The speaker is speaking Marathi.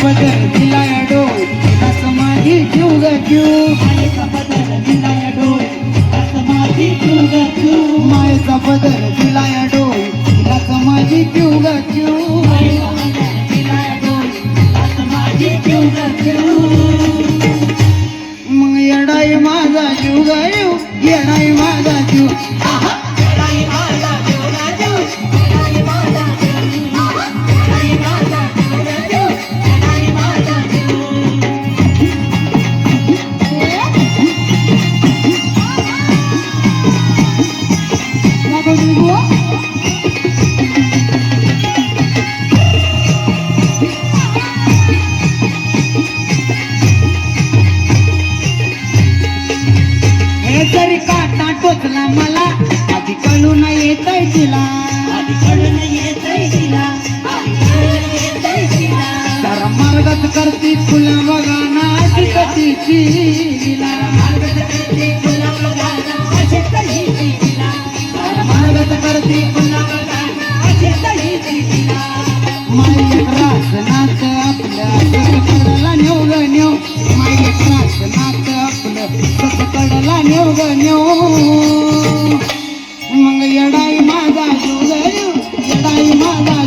पदर दिलाय डोळ तिलाच माझी जीव ग जीव मायेचा पदर दिलाय डोळ तिलाच माझी जीव ग जीव मायेचा पदर दिलाय डोळ तिलाच माझी जीव ग जीव मायेचा पदर दिलाय डोळ तिलाच माझी जीव ग जीव मग येडाई माझा जीव ग जीव येडाई माझा जीव येडाई माझा जीव ग जीव येडाई माझा जीव येडाई माझा जीव ग जीव येडाई माझा जीव हे जरी काटा टोचला मला आधी कळून येतय तिला आधी कळून येतंय तिला आधी कळून येतंय तिला तर मार्गच करती फुला बघा ना तिची लीला मार्गच करते फुला बघाना असे तळीची तिला मार्गच करती फुला बघाना असे तळीची तिला माई त्रास नात आपलं कडला नेऊ ग नेऊ माई त्रास नात आपलं कडला नेऊ ग नेऊ मग येडाई माझा जीव ग जीव येडाई माझा